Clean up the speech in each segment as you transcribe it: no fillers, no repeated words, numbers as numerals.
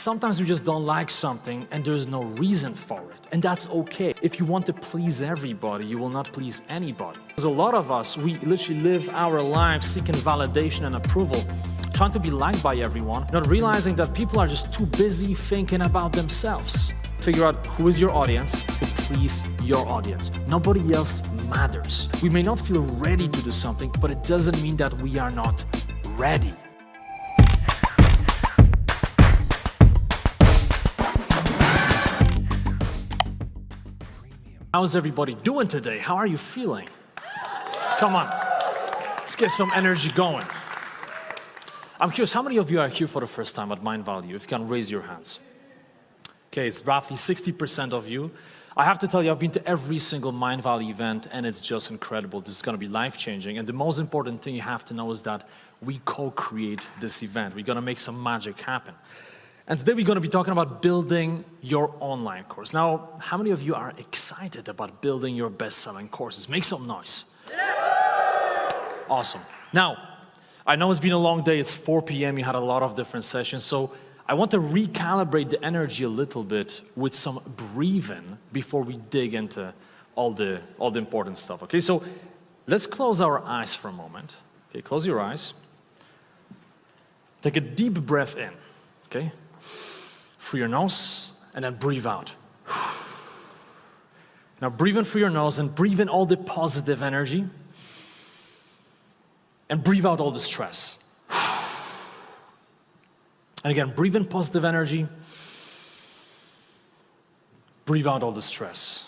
sometimes we just don't like something and there's no reason for it. And that's okay. If you want to please everybody, you will not please anybody. Because a lot of us, we literally live our lives seeking validation and approval, trying to be liked by everyone, not realizing that people are just too busy thinking about themselves. Figure out who is your audience, to please your audience. Nobody else matters. We may not feel ready to do something, but it doesn't mean that we are not ready. How's everybody doing today? How are you feeling? Come on, let's get some energy going. I'm curious, how many of you are here for the first time at Mindvalley? If you can raise your hands. Okay, it's roughly 60% of you. I have to tell you, I've been to every single Mindvalley event and it's just incredible. This is gonna be life-changing. And the most important thing you have to know is that we co-create this event. We're gonna make some magic happen. And today we're going to be talking about building your online course. Now, how many of you are excited about building your best-selling courses? Make some noise. Awesome. Now, I know it's been a long day. It's 4 p.m. You had a lot of different sessions. So I want to recalibrate the energy a little bit with some breathing before we dig into all the important stuff. Okay, so let's close our eyes for a moment. Okay, close your eyes. Take a deep breath in. Okay. Through your nose, and then breathe out. Now breathe in through your nose and breathe in all the positive energy. And breathe out all the stress. And again, breathe in positive energy. Breathe out all the stress.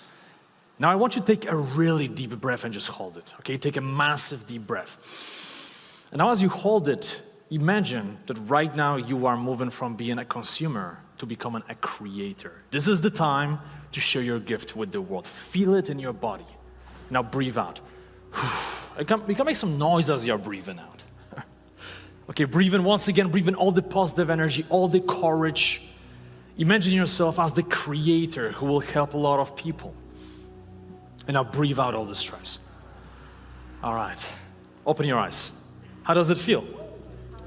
Now I want you to take a really deep breath and just hold it. Okay, take a massive deep breath. And now as you hold it, imagine that right now you are moving from being a consumer to becoming a creator. This is the time to share your gift with the world. Feel it in your body. Now breathe out. We can make some noise as you're breathing out. Okay, breathe in once again. Breathe in all the positive energy, all the courage. Imagine yourself as the creator who will help a lot of people. And now breathe out all the stress. All right, open your eyes. How does it feel?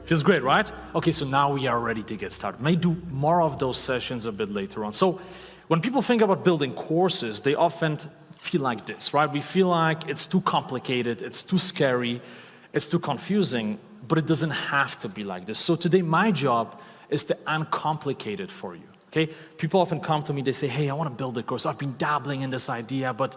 Feels great, right? Okay, so now we are ready to get started. May do more of those sessions a bit later on. So when people think about building courses, they often feel like this, right? We feel like it's too complicated, it's too scary, it's too confusing, but it doesn't have to be like this. So today my job is to uncomplicate it for you, okay? People often come to me, they say, hey, I want to build a course. I've been dabbling in this idea, but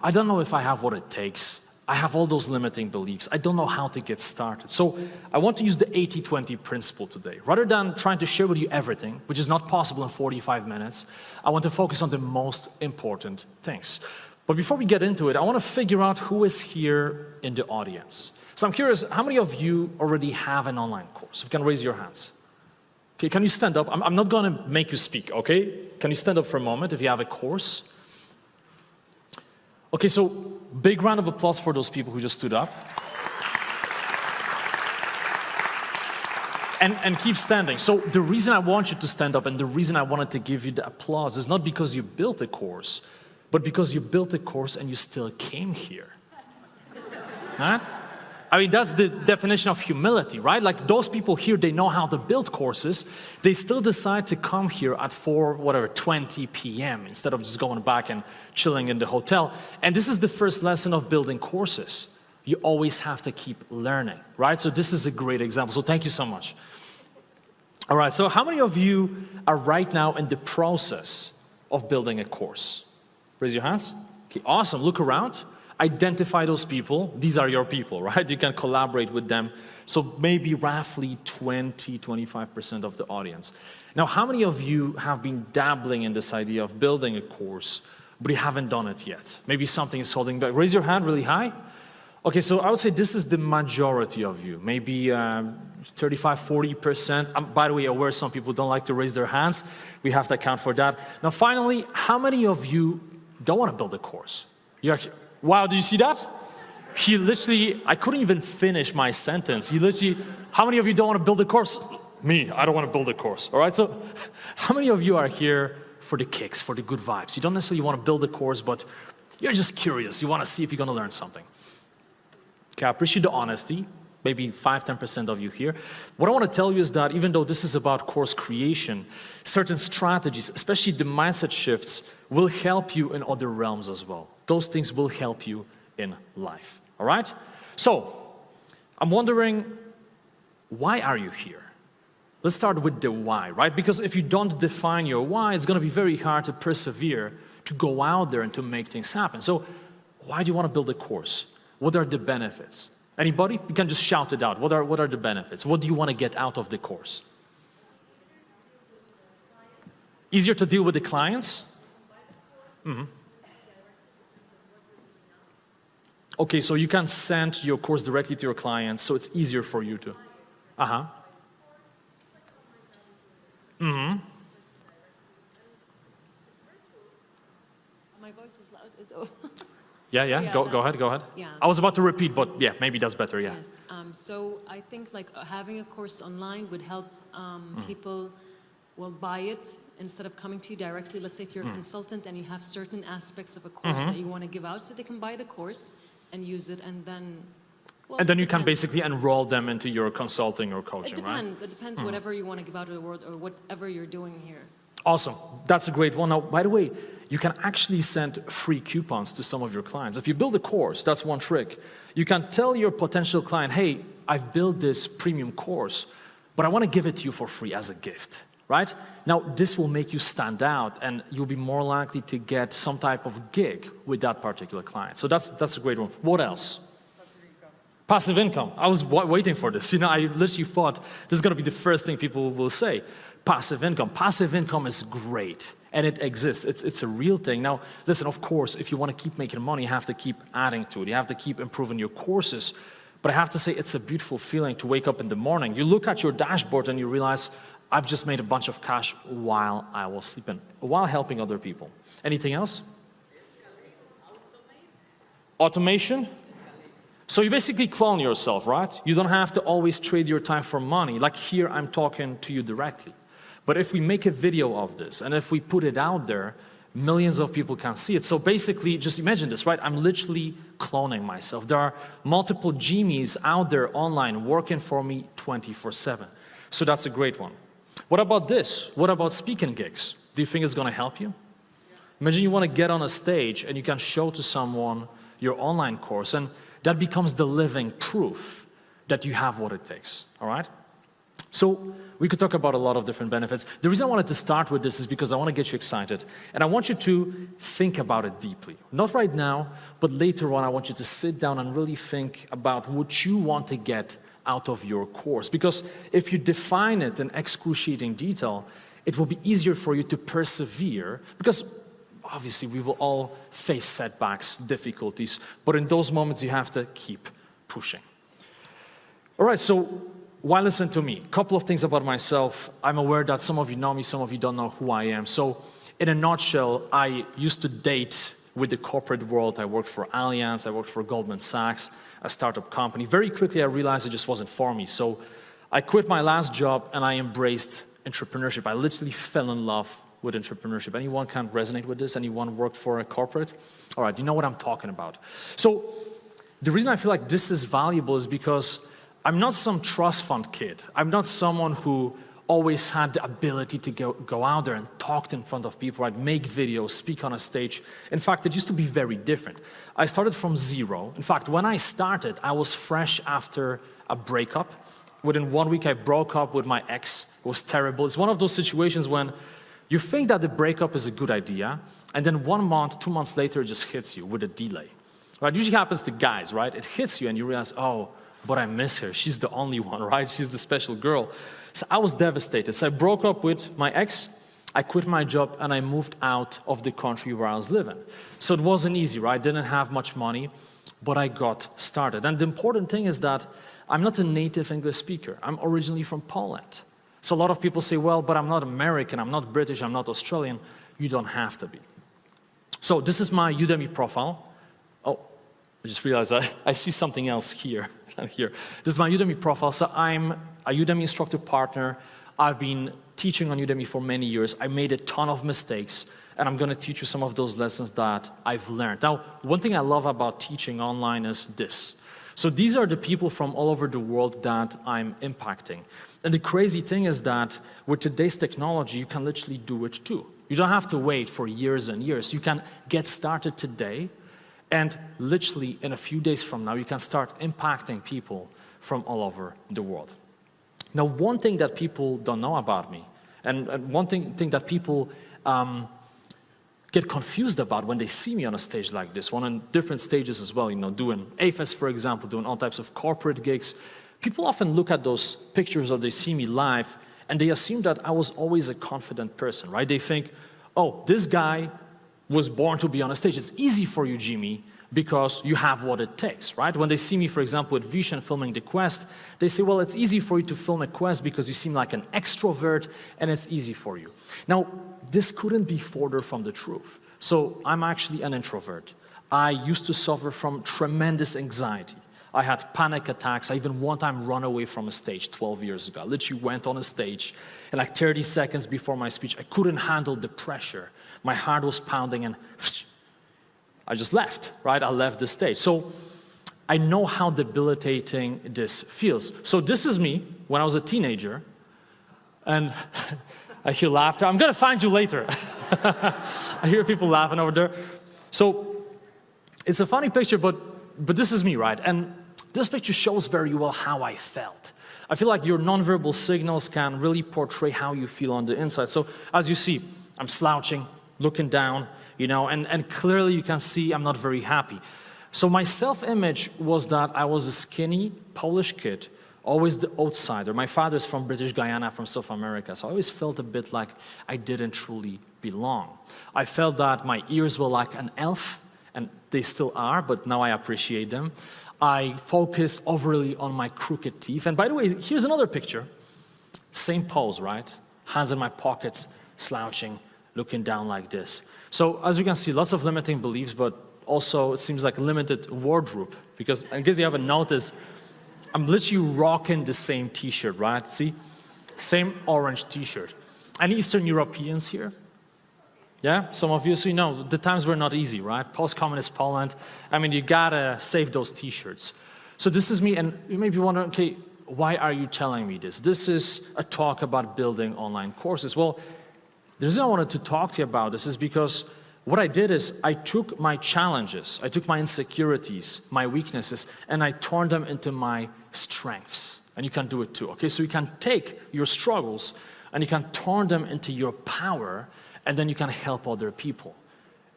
I don't know if I have what it takes. I have all those limiting beliefs. I don't know how to get started. So I want to use the 80-20 principle today. Rather than trying to share with you everything, which is not possible in 45 minutes, I want to focus on the most important things. But before we get into it, I want to figure out who is here in the audience. So I'm curious, how many of you already have an online course? You can raise your hands. Okay, can you stand up? I'm not going to make you speak, okay? Can you stand up for a moment if you have a course? Okay, so big round of applause for those people who just stood up. And keep standing. So the reason I want you to stand up and the reason I wanted to give you the applause is not because you built a course, but because you built a course and you still came here. Huh? I mean, that's the definition of humility, right? Like those people here, they know how to build courses. They still decide to come here at 20 p.m. instead of just going back and chilling in the hotel. And this is the first lesson of building courses. You always have to keep learning, right? So this is a great example. So thank you so much. All right, so how many of you are right now in the process of building a course? Raise your hands. Okay, awesome. Look around. Identify those people. These are your people, right? You can collaborate with them. So maybe roughly 20-25% of the audience. Now, how many of you have been dabbling in this idea of building a course, but you haven't done it yet? Maybe something is holding back. Raise your hand really high. Okay, so I would say this is the majority of you. Maybe 35-40%. By the way, aware some people don't like to raise their hands. We have to account for that. Now, finally, how many of you don't want to build a course? You're actually, wow, did you see that? He literally, I couldn't even finish my sentence. He literally, how many of you don't want to build a course? Me, I don't want to build a course, all right? So how many of you are here for the kicks, for the good vibes? You don't necessarily want to build a course, but you're just curious. You want to see if you're going to learn something. Okay, I appreciate the honesty. maybe 5–10% of you here. What I want to tell you is that even though this is about course creation, certain strategies, especially the mindset shifts, will help you in other realms as well. Those things will help you in life, all right? So, I'm wondering, why are you here? Let's start with the why, right? Because if you don't define your why, it's going to be very hard to persevere, to go out there and to make things happen. So, why do you want to build a course? What are the benefits? Anybody? You can just shout it out. What are the benefits? What do you want to get out of the course? Easier to deal with the clients? Mm-hmm. Okay, so you can send your course directly to your clients, so it's easier for you to. Uh-huh. Mm-hmm. My voice is loud. Yeah. Go ahead. Yeah. I was about to repeat, but yeah, maybe that's better, yeah. Yes. So I think like having a course online would help people buy it instead of coming to you directly. Let's say if you're a consultant and you have certain aspects of a course that you want to give out, so they can buy the course and use it, and then. Well, and then you can basically enroll them into your consulting or coaching, right? It depends whatever you want to give out to the world or whatever you're doing here. Awesome. That's a great one. Now, by the way, you can actually send free coupons to some of your clients. If you build a course, that's one trick. You can tell your potential client, hey, I've built this premium course, but I want to give it to you for free as a gift, right? Now, this will make you stand out, and you'll be more likely to get some type of gig with that particular client. So that's a great one. What else? Passive income. I was waiting for this. I literally thought this is going to be the first thing people will say. Passive income. Passive income is great, and it exists. It's a real thing. Now, listen, of course, if you want to keep making money, you have to keep adding to it. You have to keep improving your courses. But I have to say, it's a beautiful feeling to wake up in the morning. You look at your dashboard and you realize, I've just made a bunch of cash while I was sleeping, while helping other people. Anything else? Automation? So you basically clone yourself, right? You don't have to always trade your time for money. Like here, I'm talking to you directly. But if we make a video of this, and if we put it out there, millions of people can see it. So basically, just imagine this, right? I'm literally cloning myself. There are multiple Jimmys out there online working for me 24/7. So that's a great one. What about this? What about speaking gigs? Do you think it's going to help you? Imagine you want to get on a stage and you can show to someone your online course, and that becomes the living proof that you have what it takes, all right? So we could talk about a lot of different benefits. The reason I wanted to start with this is because I want to get you excited, and I want you to think about it deeply. Not right now, but later on I want you to sit down and really think about what you want to get out of your course. Because if you define it in excruciating detail, it will be easier for you to persevere, because obviously we will all face setbacks, difficulties, but in those moments you have to keep pushing. All right, so why listen to me? A couple of things about myself. I'm aware that some of you know me, some of you don't know who I am. So in a nutshell, I used to date with the corporate world. I worked for Allianz, I worked for Goldman Sachs, a startup company. Very quickly I realized it just wasn't for me. So I quit my last job and I embraced entrepreneurship. I literally fell in love with entrepreneurship. Anyone can resonate with this? Anyone worked for a corporate? All right, you know what I'm talking about. So the reason I feel like this is valuable is because I'm not some trust fund kid. I'm not someone who always had the ability to go out there and talk in front of people, right? Make videos, speak on a stage. In fact, it used to be very different. I started from zero. In fact, when I started, I was fresh after a breakup. Within 1 week, I broke up with my ex. It was terrible. It's one of those situations when you think that the breakup is a good idea, and then 1 month, 2 months later, it just hits you with a delay. Right? It usually happens to guys, right? It hits you and you realize, oh, but I miss her. She's the only one, right? She's the special girl. So I was devastated. So I broke up with my ex, I quit my job, and I moved out of the country where I was living. So it wasn't easy, right? I didn't have much money, but I got started. And the important thing is that I'm not a native English speaker. I'm originally from Poland. So a lot of people say, well, but I'm not American, I'm not British, I'm not Australian. You don't have to be. So this is my Udemy profile. Oh, I just realized I see something else here. Here. This is my Udemy profile. So I'm a Udemy instructor partner. I've been teaching on Udemy for many years. I made a ton of mistakes, and I'm going to teach you some of those lessons that I've learned. Now, one thing I love about teaching online is this. So these are the people from all over the world that I'm impacting. And the crazy thing is that with today's technology, you can literally do it too. You don't have to wait for years and years. You can get started today, and literally in a few days from now, you can start impacting people from all over the world. Now, one thing that people don't know about me, and one thing that people get confused about when they see me on a stage like this, one on different stages as well, doing AFES, for example, doing all types of corporate gigs. People often look at those pictures or they see me live, and they assume that I was always a confident person, right? They think, oh, this guy was born to be on a stage. It's easy for you, Jimmy, because you have what it takes, right? When they see me, for example, with Vision filming the Quest, they say, well, it's easy for you to film a Quest because you seem like an extrovert, and it's easy for you. Now, this couldn't be further from the truth. So I'm actually an introvert. I used to suffer from tremendous anxiety. I had panic attacks. I even one time ran away from a stage 12 years ago. I literally went on a stage, and like 30 seconds before my speech, I couldn't handle the pressure. My heart was pounding, and I just left, right? I left the stage. So I know how debilitating this feels. So this is me when I was a teenager, and I hear laughter. I'm gonna find you later. I hear people laughing over there. So it's a funny picture, but this is me, right? And this picture shows very well how I felt. I feel like your nonverbal signals can really portray how you feel on the inside. So as you see, I'm slouching, looking down, and clearly you can see I'm not very happy. So my self-image was that I was a skinny Polish kid, always the outsider. My father's from British Guyana, from South America, so I always felt a bit like I didn't truly belong. I felt that my ears were like an elf, and they still are, but now I appreciate them. I focused overly on my crooked teeth. And by the way, here's another picture. Same pose, right? Hands in my pockets, slouching, looking down like this. So as you can see, lots of limiting beliefs, but also it seems like a limited wardrobe, because in case you haven't noticed, I'm literally rocking the same t-shirt, right? See? Same orange t-shirt. Any Eastern Europeans here? Yeah, some of you, so you know, the times were not easy, right? Post-communist Poland, I mean, you gotta save those t-shirts. So this is me, and you may be wondering, okay, why are you telling me this? This is a talk about building online courses. Well, the reason I wanted to talk to you about this is because what I did is I took my challenges, I took my insecurities, my weaknesses, and I turned them into my strengths. And you can do it too, okay? So you can take your struggles and you can turn them into your power, and then you can help other people.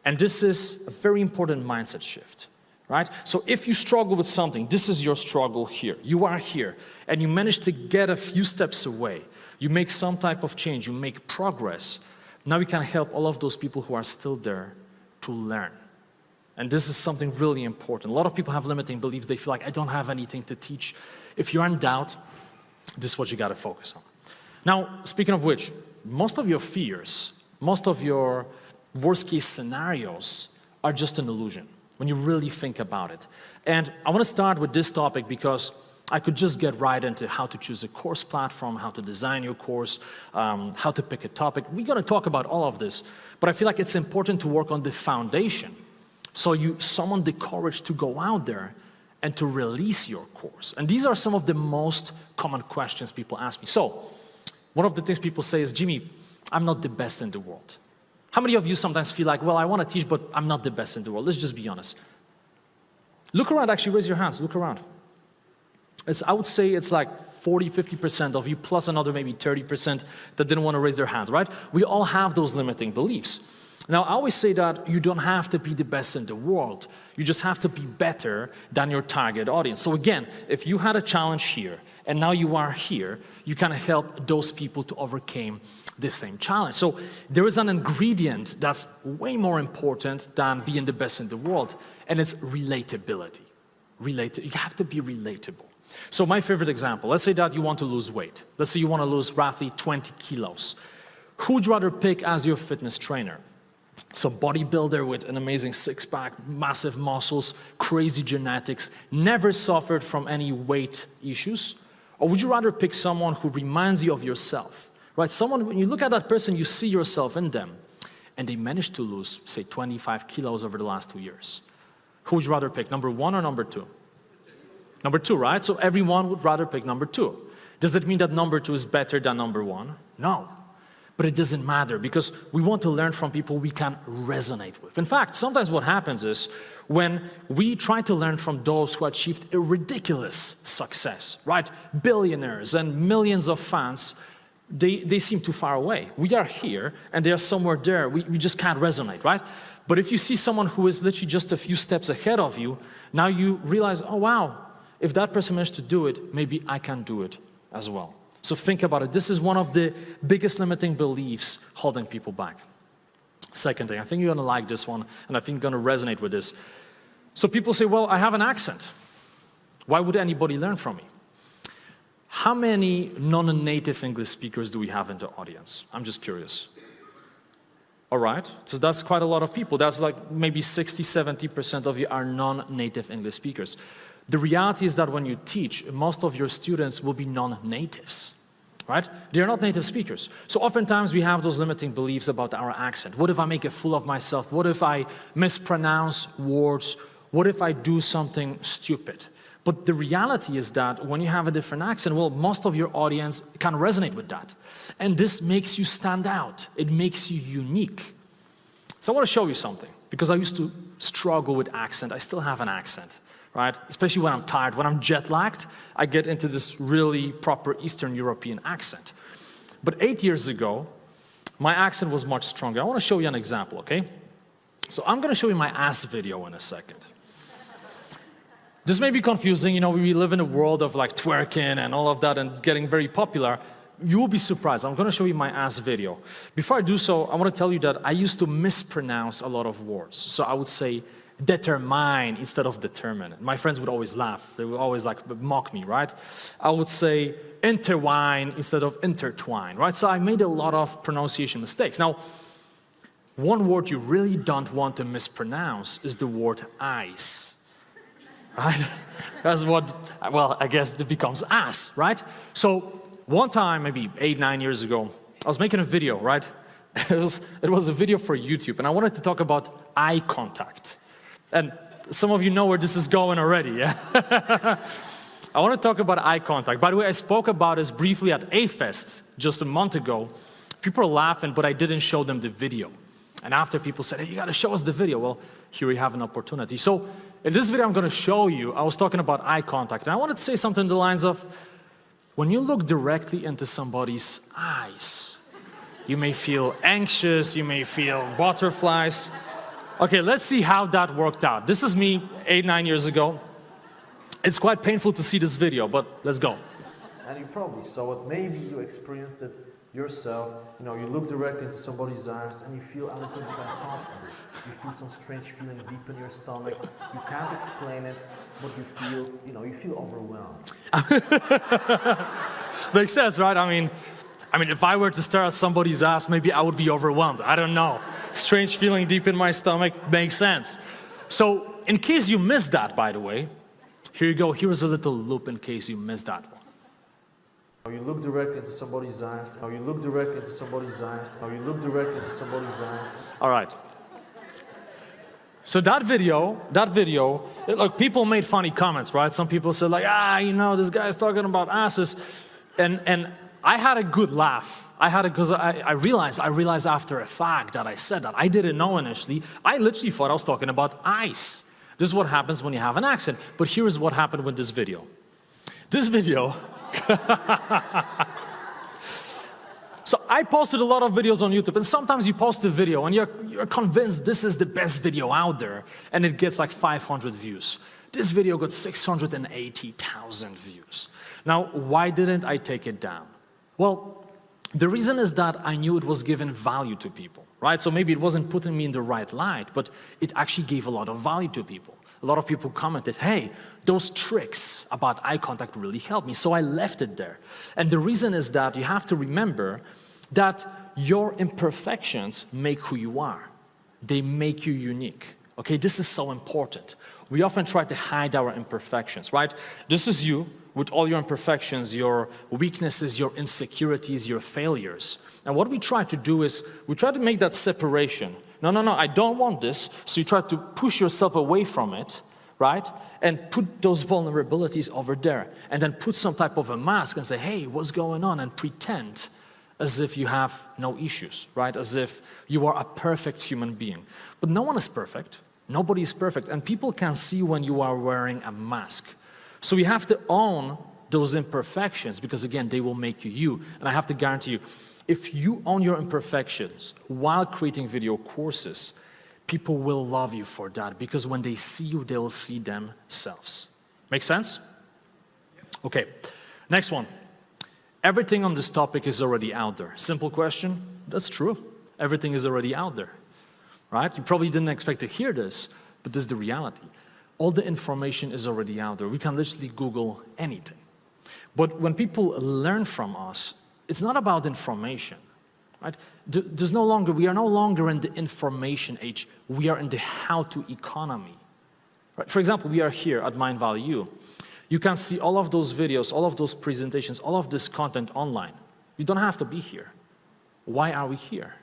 And this is a very important mindset shift, right? So if you struggle with something, this is your struggle here. You are here, and you manage to get a few steps away. You make some type of change, you make progress. Now you can help all of those people who are still there to learn. And this is something really important. A lot of people have limiting beliefs. They feel like, I don't have anything to teach. If you're in doubt, this is what you got to focus on. Now, speaking of which, most of your fears, most of your worst-case scenarios are just an illusion when you really think about it. And I want to start with this topic because I could just get right into how to choose a course platform, how to design your course, how to pick a topic. We're going to talk about all of this, but I feel like it's important to work on the foundation so you summon the courage to go out there and to release your course. And these are some of the most common questions people ask me. So one of the things people say is, Jimmy, I'm not the best in the world. How many of you sometimes feel like, well, I want to teach, but I'm not the best in the world? Let's just be honest. Look around, actually, raise your hands, look around. I would say it's like 40, 50% of you, plus another maybe 30% that didn't want to raise their hands, right? We all have those limiting beliefs. Now, I always say that you don't have to be the best in the world. You just have to be better than your target audience. So again, if you had a challenge here, and now you are here, you can help those people to overcome the same challenge. So there is an ingredient that's way more important than being the best in the world, and it's relatability. You have to be relatable. So my favorite example, let's say that you want to lose weight. Let's say you want to lose roughly 20 kilos. Who would you rather pick as your fitness trainer? Some bodybuilder with an amazing six-pack, massive muscles, crazy genetics, never suffered from any weight issues? Or would you rather pick someone who reminds you of yourself? Right? Someone, when you look at that person, you see yourself in them. And they managed to lose, say, 25 kilos over the last 2 years. Who would you rather pick, number one or number two? Number 2, right? So everyone would rather pick number 2. Does it mean that number 2 is better than number 1? No. But it doesn't matter because we want to learn from people we can resonate with. In fact, sometimes what happens is when we try to learn from those who achieved a ridiculous success, right? Billionaires and millions of fans, they seem too far away. We are here and they are somewhere there. We just can't resonate, right? But if you see someone who is literally just a few steps ahead of you, now you realize, oh wow, if that person managed to do it, maybe I can do it as well. So think about it. This is one of the biggest limiting beliefs holding people back. Second thing, I think you're gonna like this one, and I think you're gonna resonate with this. So people say, well, I have an accent. Why would anybody learn from me? How many non-native English speakers do we have in the audience? I'm just curious. All right, so that's quite a lot of people. That's like maybe 60–70% of you are non-native English speakers. The reality is that when you teach, most of your students will be non-natives, right? They're not native speakers. So oftentimes we have those limiting beliefs about our accent. What if I make a fool of myself? What if I mispronounce words? What if I do something stupid? But the reality is that when you have a different accent, well, most of your audience can resonate with that. And this makes you stand out. It makes you unique. So I want to show you something, because I used to struggle with accent. I still have an accent, right? Especially when I'm tired, when I'm jet lagged, I get into this really proper Eastern European accent. But 8 years ago, my accent was much stronger. I want to show you an example, okay? So I'm going to show you my ass video in a second. This may be confusing, you know, we live in a world of like twerking and all of that and getting very popular. You will be surprised. I'm going to show you my ass video. Before I do so, I want to tell you that I used to mispronounce a lot of words. So I would say determine instead of determine. My friends would always laugh. They would always like mock me, right? I would say intertwine instead of intertwine, right? So I made a lot of pronunciation mistakes. Now, one word you really don't want to mispronounce is the word ice. Right? That's what, well, I guess it becomes ass, right? So one time, maybe 8–9 years ago, I was making a video, right? It was a video for YouTube, and I wanted to talk about eye contact. And some of you know where this is going already, yeah? I want to talk about eye contact. By the way, I spoke about this briefly at A-Fest just a month ago. People are laughing, but I didn't show them the video. And after people said, hey, you got to show us the video. Well, here we have an opportunity. So in this video I'm going to show you, I was talking about eye contact. And I wanted to say something in the lines of, when you look directly into somebody's eyes, you may feel anxious, you may feel butterflies. Okay, let's see how that worked out. This is me 8–9 years ago. It's quite painful to see this video, but let's go. And you probably saw it, maybe you experienced it yourself. You know, you look directly into somebody's eyes and you feel a little bit uncomfortable. You feel some strange feeling deep in your stomach. You can't explain it, but you feel, you feel overwhelmed. Makes sense, right? I mean, if I were to stare at somebody's ass, maybe I would be overwhelmed. I don't know. Strange feeling deep in my stomach makes sense. So, in case you missed that, by the way, here you go. Here's a little loop in case you missed that one. You look directly into somebody's eyes. You look directly into somebody's eyes. You look directly into somebody's eyes. All right. So that video, look, people made funny comments, right? Some people said like, this guy's talking about asses. And I had a good laugh. Because I realized after a fact that I said that. I didn't know initially. I literally thought I was talking about ice. This is what happens when you have an accent. But here's what happened with this video. This video, so I posted a lot of videos on YouTube, and sometimes you post a video and you're convinced this is the best video out there, and it gets like 500 views. This video got 680,000 views. Now, why didn't I take it down? Well, the reason is that I knew it was giving value to people, right? So maybe it wasn't putting me in the right light, but it actually gave a lot of value to people. A lot of people commented, hey, those tricks about eye contact really helped me, so I left it there. And the reason is that you have to remember that your imperfections make who you are. They make you unique, okay? This is so important. We often try to hide our imperfections, right? This is you with all your imperfections, your weaknesses, your insecurities, your failures. And what we try to do is we try to make that separation. No, I don't want this. So you try to push yourself away from it, right? And put those vulnerabilities over there. And then put some type of a mask and say, hey, what's going on? And pretend as if you have no issues, right? As if you are a perfect human being. But no one is perfect. Nobody is perfect. And people can see when you are wearing a mask. So you have to own those imperfections because, again, they will make you you. And I have to guarantee you, if you own your imperfections while creating video courses, people will love you for that because when they see you, they'll see themselves. Make sense? Okay, next one. Everything on this topic is already out there. Simple question, that's true. Everything is already out there, right? You probably didn't expect to hear this, but this is the reality. All the information is already out there. We can literally Google anything. But when people learn from us, it's not about information, right? We are no longer in the information age. We are in the how-to economy. Right? For example, we are here at Mindvalley U. You can see all of those videos, all of those presentations, all of this content online. You don't have to be here. Why are we here?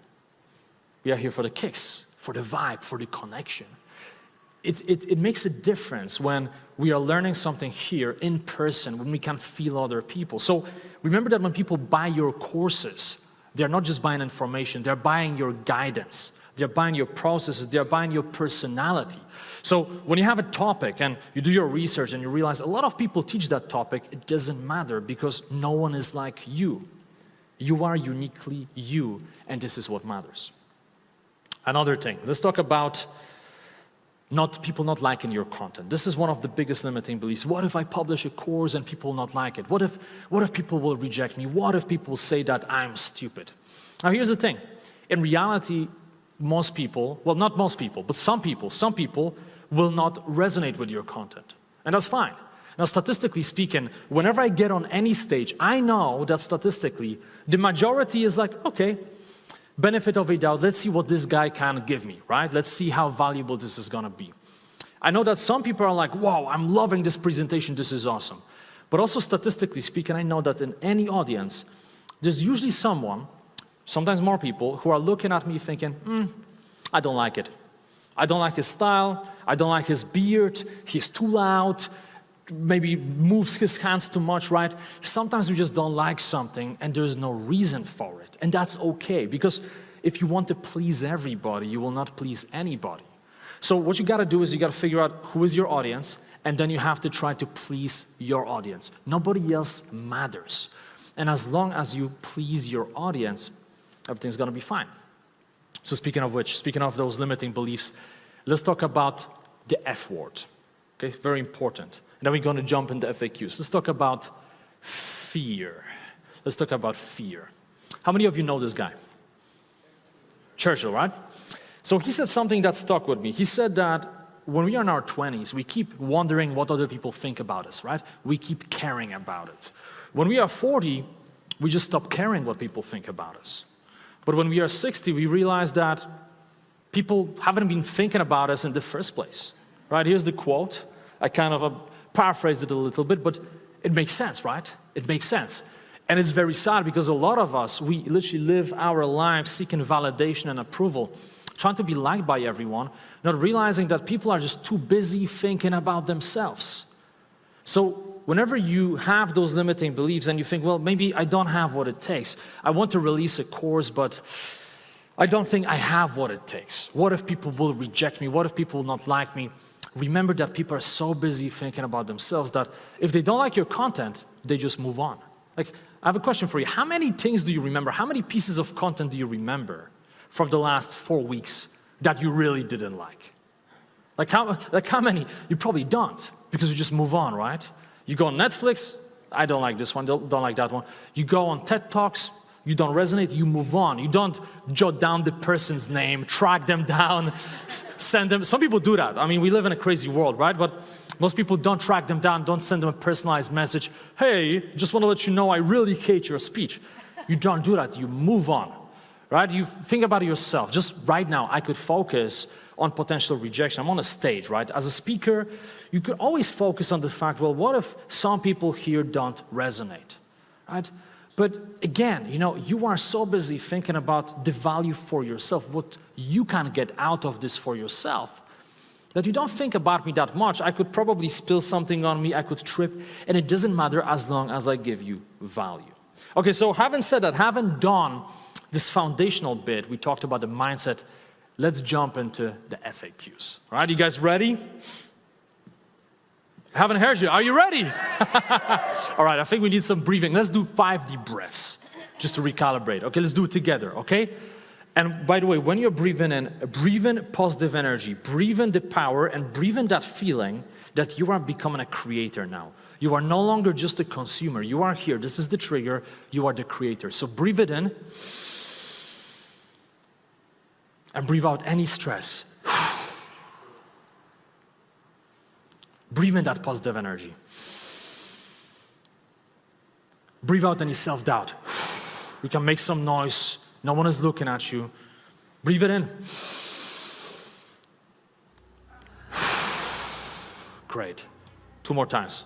We are here for the kicks, for the vibe, for the connection. It makes a difference when we are learning something here in person, when we can feel other people. So remember that when people buy your courses, they're not just buying information, they're buying your guidance, they're buying your processes, they're buying your personality. So when you have a topic and you do your research and you realize a lot of people teach that topic, it doesn't matter because no one is like you. You are uniquely you, and this is what matters. Another thing, let's talk about people not liking your content. This is one of the biggest limiting beliefs. What if I publish a course and people will not like it? What if people will reject me? What if people say that I'm stupid? Now here's the thing. In reality, most people, well, not most people, but some people will not resonate with your content. And that's fine. Now, statistically speaking, whenever I get on any stage, I know that statistically, the majority is like, okay, benefit of a doubt, let's see what this guy can give me, right? Let's see how valuable this is gonna be. I know that some people are like, wow, I'm loving this presentation, this is awesome. But also statistically speaking, I know that in any audience, there's usually someone, sometimes more people, who are looking at me thinking, I don't like it. I don't like his style, I don't like his beard, he's too loud, maybe moves his hands too much, right? Sometimes we just don't like something and there's no reason for it. And that's okay, because if you want to please everybody, you will not please anybody. So what you gotta do is you gotta figure out who is your audience, and then you have to try to please your audience. Nobody else matters. And as long as you please your audience, everything's gonna be fine. So speaking of which, speaking of those limiting beliefs, let's talk about the F word. Okay, very important. And then we're going to jump into FAQs. Let's talk about fear. Let's talk about fear. How many of you know this guy? Churchill, right? So he said something that stuck with me. He said that when we are in our 20s, we keep wondering what other people think about us, right? We keep caring about it. When we are 40, we just stop caring what people think about us. But when we are 60, we realize that people haven't been thinking about us in the first place, right? Here's the quote. I kind of paraphrased it a little bit, but it makes sense, right? It makes sense. And it's very sad because a lot of us, we literally live our lives seeking validation and approval, trying to be liked by everyone, not realizing that people are just too busy thinking about themselves. So whenever you have those limiting beliefs and you think, well, maybe I don't have what it takes. I want to release a course, but I don't think I have what it takes. What if people will reject me? What if people will not like me? Remember that people are so busy thinking about themselves that if they don't like your content, they just move on. Like, I have a question for you. How many things do you remember? How many pieces of content do you remember from the last 4 weeks that you really didn't like? Like how many? You probably don't, because you just move on, right? You go on Netflix, I don't like this one, don't like that one. You go on TED Talks, you don't resonate, you move on. You don't jot down the person's name, track them down, send them. Some people do that. I mean, we live in a crazy world, right? But most people don't track them down, don't send them a personalized message. Hey, just want to let you know I really hate your speech. You don't do that, you move on, right? You think about yourself. Just right now, I could focus on potential rejection. I'm on a stage, right? As a speaker, you could always focus on the fact, well, what if some people here don't resonate, right? But again, you are so busy thinking about the value for yourself, what you can get out of this for yourself. that you don't think about me that much. I could probably spill something on me, I could trip, and it doesn't matter as long as I give you value. Okay, so having said that, having done this foundational bit, we talked about the mindset, let's jump into the FAQs. All right, you guys ready? I haven't heard you. Are you ready? All right, I think we need some breathing. Let's do 5 deep breaths just to recalibrate. Okay, let's do it together, okay? And by the way, when you're breathing in, breathe in positive energy, breathe in the power, and breathe in that feeling that you are becoming a creator now. You are no longer just a consumer. You are here. This is the trigger. You are the creator. So breathe it in and breathe out any stress. Breathe in that positive energy. Breathe out any self-doubt. You can make some noise. No one is looking at you. Breathe it in. Great. 2 more times.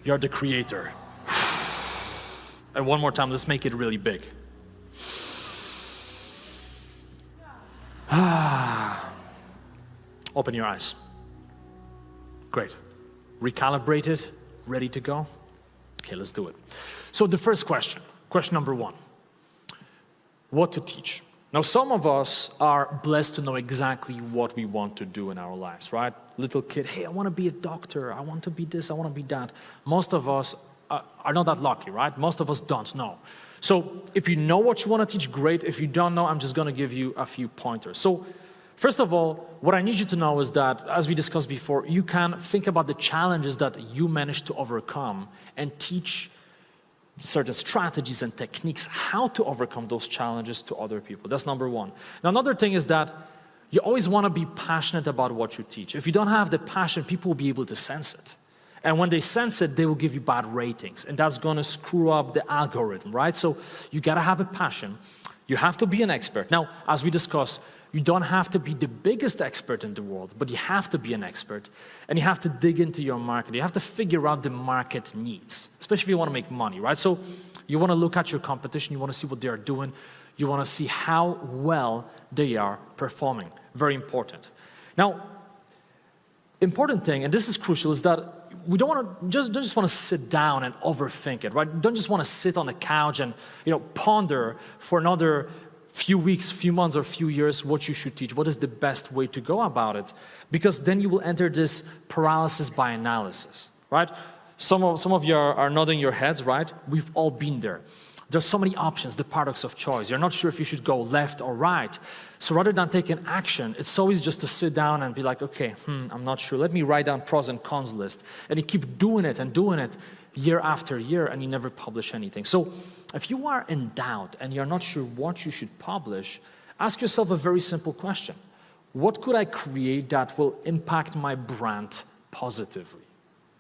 You're the creator. And 1 more time, let's make it really big. Open your eyes. Great. Recalibrated, ready to go? Okay, let's do it. So the first question number 1. What to teach? Now, some of us are blessed to know exactly what we want to do in our lives, right? Little kid, hey, I want to be a doctor. I want to be this, I want to be that. Most of us are not that lucky, right? Most of us don't know. So if you know what you want to teach, great. If you don't know, I'm just going to give you a few pointers. So first of all, what I need you to know is that, as we discussed before, you can think about the challenges that you managed to overcome and teach certain strategies and techniques how to overcome those challenges to other people. That's number 1. Now, another thing is that you always want to be passionate about what you teach. If you don't have the passion, people will be able to sense it. And when they sense it, they will give you bad ratings. And that's going to screw up the algorithm, right? So you got to have a passion. You have to be an expert. Now, as we discussed, you don't have to be the biggest expert in the world, but you have to be an expert. And you have to dig into your market. You have to figure out the market needs, especially if you want to make money, right? So you want to look at your competition. You want to see what they are doing. You want to see how well they are performing. Very important. Now, important thing, and this is crucial, is that we don't just want to sit down and overthink it, right? Don't just want to sit on the couch and ponder for another few weeks, few months, or few years what you should teach. What is the best way to go about it? Because then you will enter this paralysis by analysis, right? Some of you are nodding your heads, right? We've all been there. There's so many options, the paradox of choice. You're not sure if you should go left or right. So rather than taking action, it's always just to sit down and be like, okay, I'm not sure. Let me write down pros and cons list. And you keep doing it year after year, and you never publish anything. So if you are in doubt and you're not sure what you should publish, ask yourself a very simple question. What could I create that will impact my brand positively,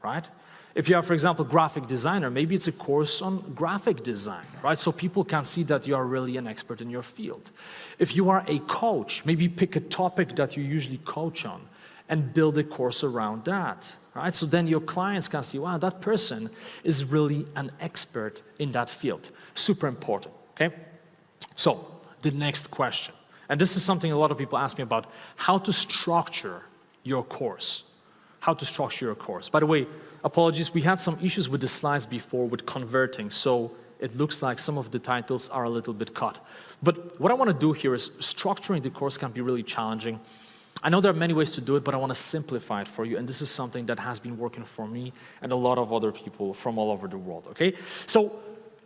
right? If you are, for example, a graphic designer, maybe it's a course on graphic design, right? So people can see that you are really an expert in your field. If you are a coach, maybe pick a topic that you usually coach on and build a course around that, right? So then your clients can see, wow, that person is really an expert in that field. Super important, okay? So the next question, and this is something a lot of people ask me about, how to structure your course. How to structure your course. By the way, apologies, we had some issues with the slides before with converting, so it looks like some of the titles are a little bit cut. But what I want to do here is structuring the course can be really challenging. I know there are many ways to do it, but I want to simplify it for you, and this is something that has been working for me and a lot of other people from all over the world, okay? So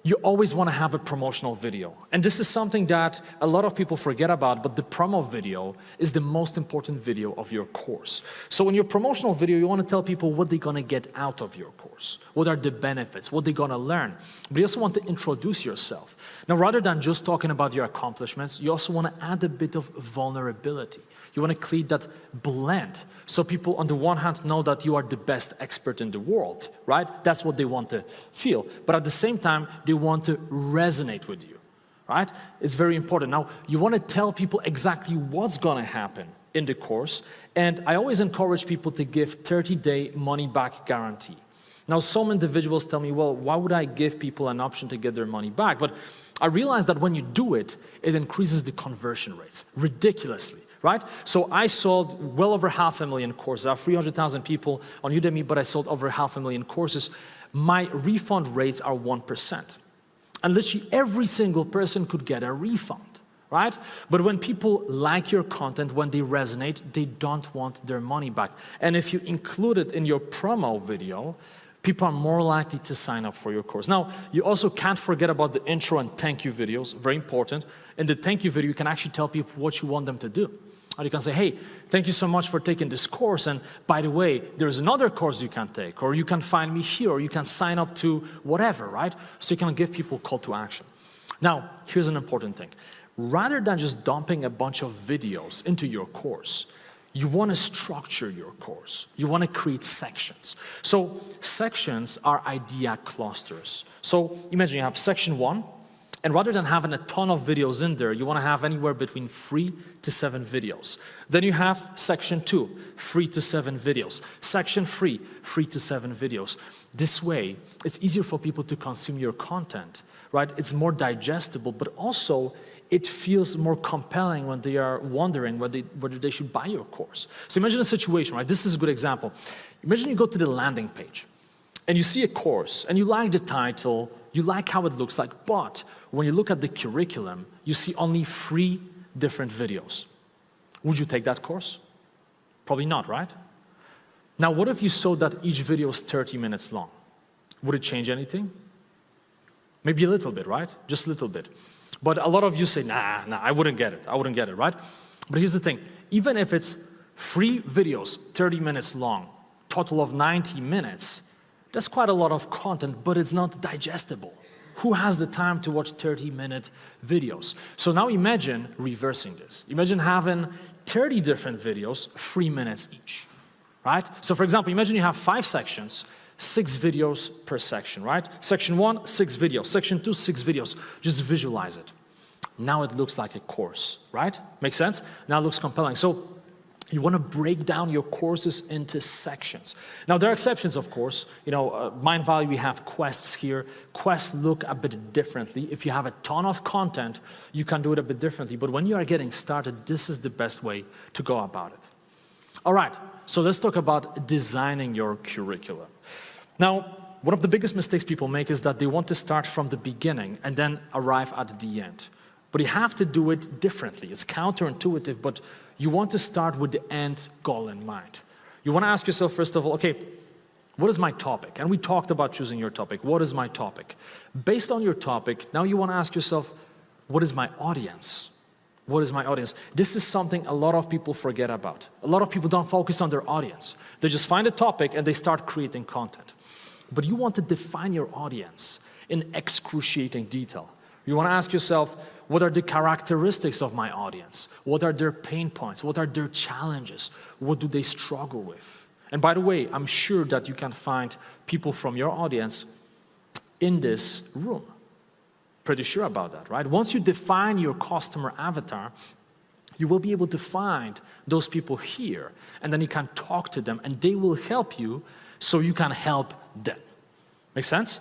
you always want to have a promotional video. And this is something that a lot of people forget about, but the promo video is the most important video of your course. So in your promotional video, you want to tell people what they're going to get out of your course. What are the benefits? What they're going to learn? But you also want to introduce yourself. Now, rather than just talking about your accomplishments, you also want to add a bit of vulnerability. You want to create that blend so people on the one hand know that you are the best expert in the world, right? That's what they want to feel. But at the same time, they want to resonate with you, right? It's very important. Now, you want to tell people exactly what's going to happen in the course. And I always encourage people to give 30-day money-back guarantee. Now, some individuals tell me, well, why would I give people an option to get their money back? But I realize that when you do it, it increases the conversion rates ridiculously. right? So I sold well over 500,000 courses. I have 300,000 people on Udemy, but I sold over 500,000 courses. My refund rates are 1%. And literally every single person could get a refund, right? But when people like your content, when they resonate, they don't want their money back. And if you include it in your promo video, people are more likely to sign up for your course. Now, you also can't forget about the intro and thank you videos, very important. In the thank you video, you can actually tell people what you want them to do. Or you can say, hey, thank you so much for taking this course, and by the way, there's another course you can take, or you can find me here, or you can sign up to whatever, right? So you can give people call to action. Now, here's an important thing. Rather than just dumping a bunch of videos into your course, you want to structure your course. You want to create sections. So sections are idea clusters. So imagine you have section 1, and rather than having a ton of videos in there, you want to have anywhere between 3 to 7 videos. Then you have section 2, 3 to 7 videos. Section 3, 3 to 7 videos. This way, it's easier for people to consume your content, right? It's more digestible, but also it feels more compelling when they are wondering whether they should buy your course. So imagine a situation, right? This is a good example. Imagine you go to the landing page and you see a course and you like the title, you like how it looks like, but when you look at the curriculum, you see only 3 different videos. Would you take that course? Probably not, right? Now, what if you saw that each video is 30 minutes long? Would it change anything? Maybe a little bit, right? Just a little bit. But a lot of you say, nah, I wouldn't get it. I wouldn't get it, right? But here's the thing. Even if it's 3 videos, 30 minutes long, total of 90 minutes, that's quite a lot of content, but it's not digestible. Who has the time to watch 30-minute videos? So now imagine reversing this. Imagine having 30 different videos, 3 minutes each, right? So for example, imagine you have 5 sections, 6 videos per section, right? Section 1, 6 videos. Section 2, 6 videos. Just visualize it. Now it looks like a course, right? Make sense? Now it looks compelling. So you want to break down your courses into sections. Now there are exceptions, of course. You know, Mindvalley, we have quests here. Quests look a bit differently. If you have a ton of content, you can do it a bit differently. But when you are getting started, this is the best way to go about it. All right, so let's talk about designing your curriculum. Now, one of the biggest mistakes people make is that they want to start from the beginning and then arrive at the end. But you have to do it differently. It's counterintuitive, but you want to start with the end goal in mind. You want to ask yourself, first of all, okay, what is my topic? And we talked about choosing your topic. What is my topic? Based on your topic, now you want to ask yourself, what is my audience? What is my audience? This is something a lot of people forget about. A lot of people don't focus on their audience. They just find a topic and they start creating content. But you want to define your audience in excruciating detail. You want to ask yourself, what are the characteristics of my audience? What are their pain points? What are their challenges? What do they struggle with? And by the way, I'm sure that you can find people from your audience in this room. Pretty sure about that, right? Once you define your customer avatar, you will be able to find those people here, and then you can talk to them, and they will help you so you can help them. Make sense?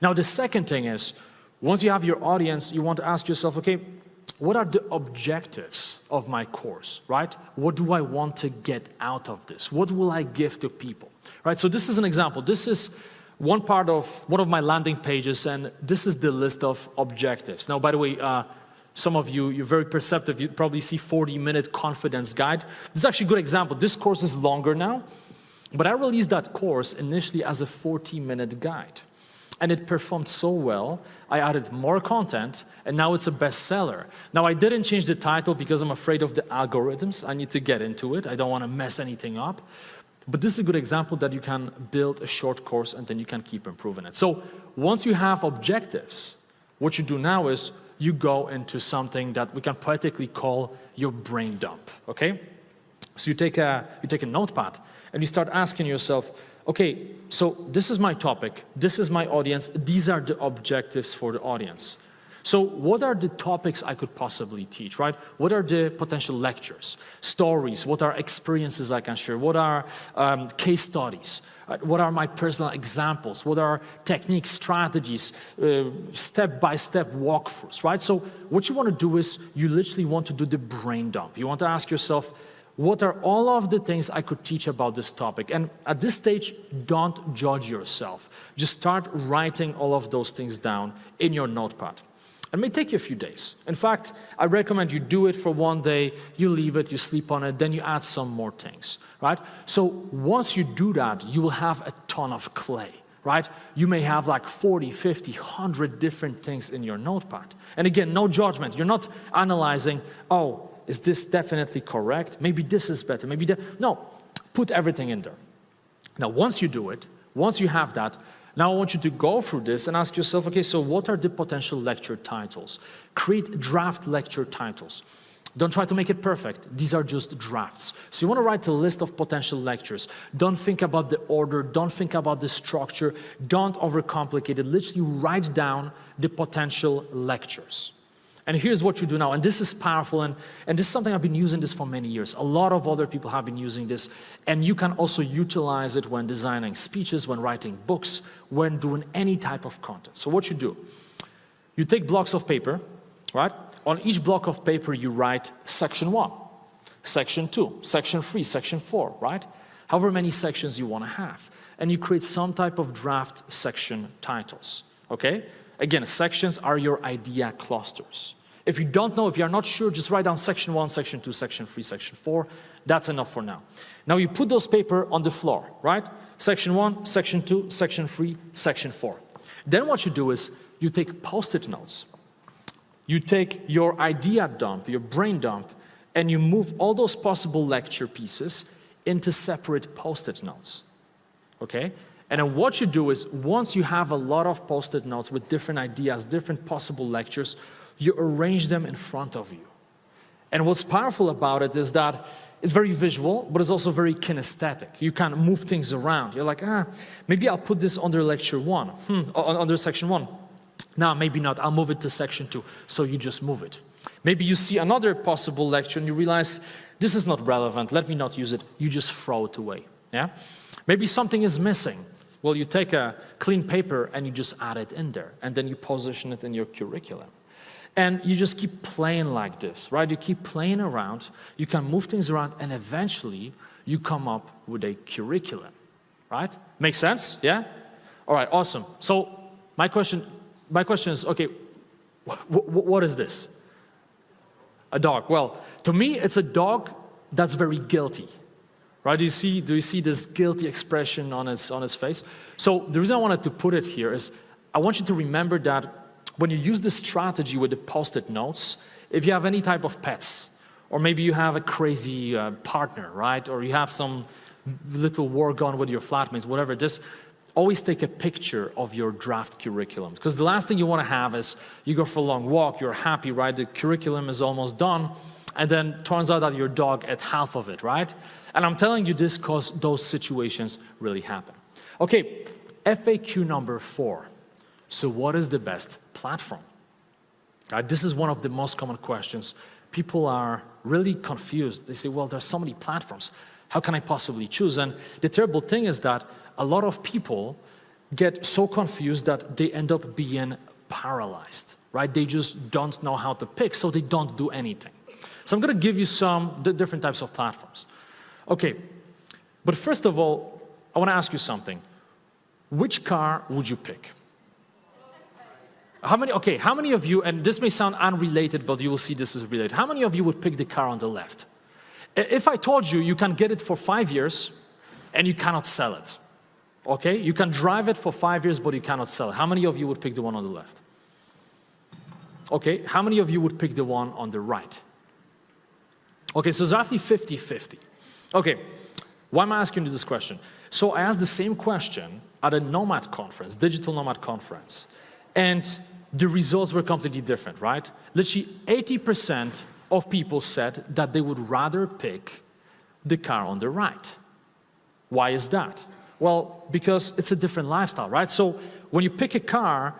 Now, the second thing is, once you have your audience, you want to ask yourself, okay, what are the objectives of my course, right? What do I want to get out of this? What will I give to people, right? So this is an example. This is one part of one of my landing pages, and this is the list of objectives. Now, by the way, some of you, you're very perceptive. You probably see 40-minute confidence guide. This is actually a good example. This course is longer now, but I released that course initially as a 40-minute guide. And it performed so well, I added more content, and now it's a bestseller. Now, I didn't change the title because I'm afraid of the algorithms. I need to get into it. I don't want to mess anything up. But this is a good example that you can build a short course, and then you can keep improving it. So once you have objectives, what you do now is you go into something that we can poetically call your brain dump, okay? So you take a notepad, and you start asking yourself, okay, so this is my topic, this is my audience, these are the objectives for the audience. So what are the topics I could possibly teach, right? What are the potential lectures, stories? What are experiences I can share? What are case studies? What are my personal examples? What are techniques, strategies, step-by-step walkthroughs, right? So what you want to do is you literally want to do the brain dump. You want to ask yourself, what are all of the things I could teach about this topic? And at this stage, don't judge yourself. Just start writing all of those things down in your notepad. It may take you a few days. In fact, I recommend you do it for one day, you leave it, you sleep on it, then you add some more things, right? So once you do that, you will have a ton of clay, right? You may have like 40, 50, 100 different things in your notepad. And again, no judgment. You're not analyzing, oh, is this definitely correct? Maybe this is better, maybe that. No, put everything in there. Now, once you do it, once you have that, now I want you to go through this and ask yourself, okay, so what are the potential lecture titles? Create draft lecture titles. Don't try to make it perfect. These are just drafts. So you want to write a list of potential lectures. Don't think about the order. Don't think about the structure. Don't overcomplicate it. Literally write down the potential lectures. And here's what you do now, and this is powerful, and this is something I've been using this for many years. A lot of other people have been using this, and you can also utilize it when designing speeches, when writing books, when doing any type of content. So what you do, you take blocks of paper, right? On each block of paper, you write section 1, section 2, section 3, section 4, right? However many sections you want to have. And you create some type of draft section titles, okay? Again, sections are your idea clusters. If you don't know, if you're not sure, just write down section 1, section 2, section 3, section 4. That's enough for now. Now you put those paper on the floor, right? Section 1, section 2, section 3, section 4. Then what you do is you take Post-it notes. You take your idea dump, your brain dump, and you move all those possible lecture pieces into separate Post-it notes, okay? And then what you do is, once you have a lot of Post-it notes with different ideas, different possible lectures, you arrange them in front of you. And what's powerful about it is that it's very visual, but it's also very kinesthetic. You can move things around. You're like, maybe I'll put this under lecture 1, under section 1. No, maybe not, I'll move it to section 2. So you just move it. Maybe you see another possible lecture and you realize, this is not relevant, let me not use it. You just throw it away, yeah? Maybe something is missing. Well, you take a clean paper and you just add it in there, and then you position it in your curriculum. And you just keep playing like this, right? You keep playing around, you can move things around, and eventually you come up with a curriculum, right? Makes sense, yeah? All right, awesome. So my question is, okay, what is this? A dog. Well, to me, it's a dog that's very guilty. Right? Do you see this guilty expression on his face? So the reason I wanted to put it here is I want you to remember that when you use this strategy with the Post-it notes, if you have any type of pets, or maybe you have a crazy partner, right? Or you have some little war gone with your flatmates, whatever it is, always take a picture of your draft curriculum. Because the last thing you want to have is you go for a long walk, you're happy, right? The curriculum is almost done, and then turns out that your dog ate half of it, right? And I'm telling you this because those situations really happen. Okay, FAQ number 4. So what is the best platform? Right, this is one of the most common questions. People are really confused. They say, well, there's so many platforms. How can I possibly choose? And the terrible thing is that a lot of people get so confused that they end up being paralyzed, right? They just don't know how to pick, so they don't do anything. So I'm going to give you some different types of platforms. Okay, but first of all, I want to ask you something. Which car would you pick? How many of you, and this may sound unrelated, but you will see this is related. How many of you would pick the car on the left? If I told you you can get it for 5 years and you cannot sell it, okay? You can drive it for 5 years, but you cannot sell it. How many of you would pick the one on the left? Okay, how many of you would pick the one on the right? Okay, so it's roughly 50-50. Okay, why am I asking you this question? So I asked the same question at a Nomad conference, digital Nomad conference, and the results were completely different, right? Literally 80% of people said that they would rather pick the car on the right. Why is that? Well, because it's a different lifestyle, right? So when you pick a car,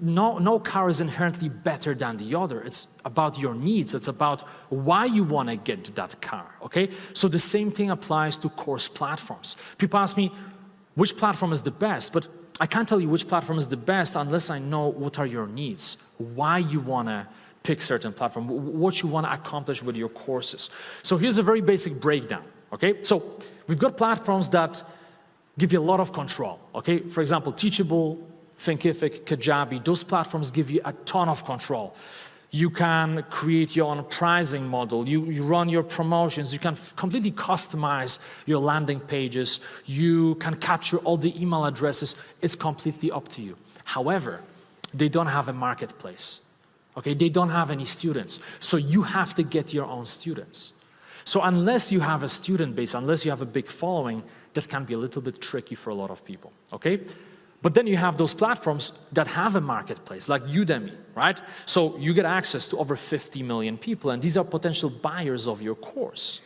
No car is inherently better than the other. It's about your needs. It's about why you want to get that car, okay? So the same thing applies to course platforms. People ask me, which platform is the best? But I can't tell you which platform is the best unless I know what are your needs, why you want to pick certain platform, what you want to accomplish with your courses. So here's a very basic breakdown, okay? So we've got platforms that give you a lot of control, okay? For example, Teachable, Thinkific, Kajabi, those platforms give you a ton of control. You can create your own pricing model. You run your promotions. You can completely customize your landing pages. You can capture all the email addresses. It's completely up to you. However, they don't have a marketplace. Okay, they don't have any students. So you have to get your own students. So unless you have a student base, unless you have a big following, that can be a little bit tricky for a lot of people, okay? But then you have those platforms that have a marketplace, like Udemy, right? So you get access to over 50 million people, and these are potential buyers of your course.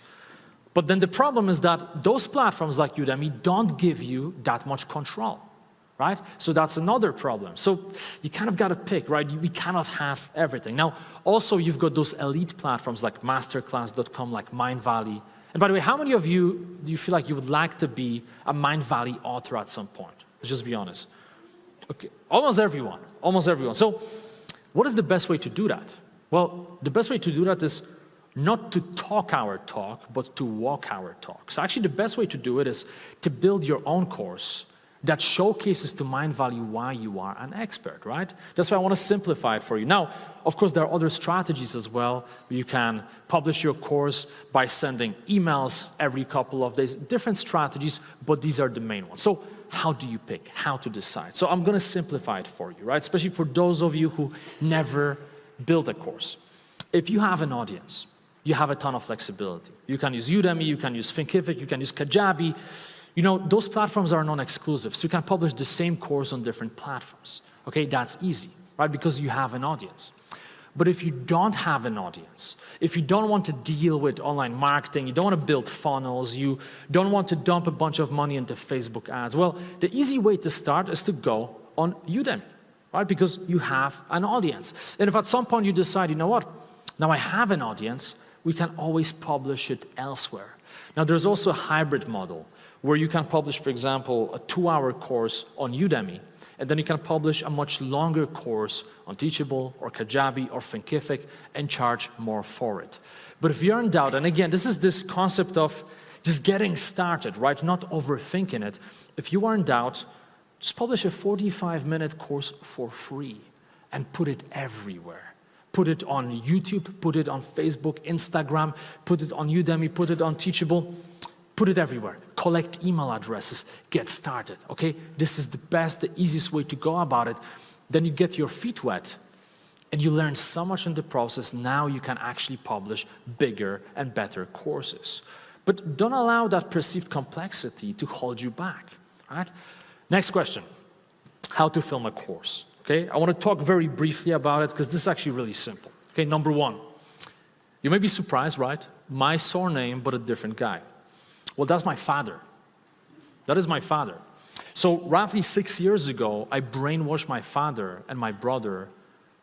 But then the problem is that those platforms like Udemy don't give you that much control, right? So that's another problem. So you kind of got to pick, right? We cannot have everything. Now, also you've got those elite platforms like masterclass.com, like Mindvalley. And by the way, how many of you do you feel like you would like to be a Mindvalley author at some point? Let's just be honest. Okay, almost everyone. So what is the best way to do that? Well, the best way to do that is not to talk our talk, but to walk our talk. So actually the best way to do it is to build your own course that showcases to Mindvalley why you are an expert, right? That's why I want to simplify it for you. Now, of course, there are other strategies as well. You can publish your course by sending emails every couple of days, different strategies, but these are the main ones. So how do you pick? How to decide? So I'm going to simplify it for you, right? Especially for those of you who never built a course. If you have an audience, you have a ton of flexibility. You can use Udemy, you can use Thinkific, you can use Kajabi. Those platforms are non-exclusive, so you can publish the same course on different platforms. Okay, that's easy, right? Because you have an audience. But if you don't have an audience, if you don't want to deal with online marketing, you don't want to build funnels, you don't want to dump a bunch of money into Facebook ads, well, the easy way to start is to go on Udemy, right? Because you have an audience. And if at some point you decide, you know what, now I have an audience, we can always publish it elsewhere. Now there's also a hybrid model where you can publish, for example, a 2-hour course on Udemy, and then you can publish a much longer course on Teachable or Kajabi or Thinkific and charge more for it. But if you're in doubt, and again, this is this concept of just getting started, right? Not overthinking it. If you are in doubt, just publish a 45-minute course for free and put it everywhere. Put it on YouTube, put it on Facebook, Instagram, put it on Udemy, put it on Teachable. Put it everywhere. Collect email addresses. Get started, okay? This is the best, the easiest way to go about it. Then you get your feet wet and you learn so much in the process. Now you can actually publish bigger and better courses. But don't allow that perceived complexity to hold you back, right? Next question, how to film a course, okay? I want to talk very briefly about it because this is actually really simple. Okay, number one, you may be surprised, right? My surname, but a different guy. Well, that's my father. That is my father. So roughly 6 years ago, I brainwashed my father and my brother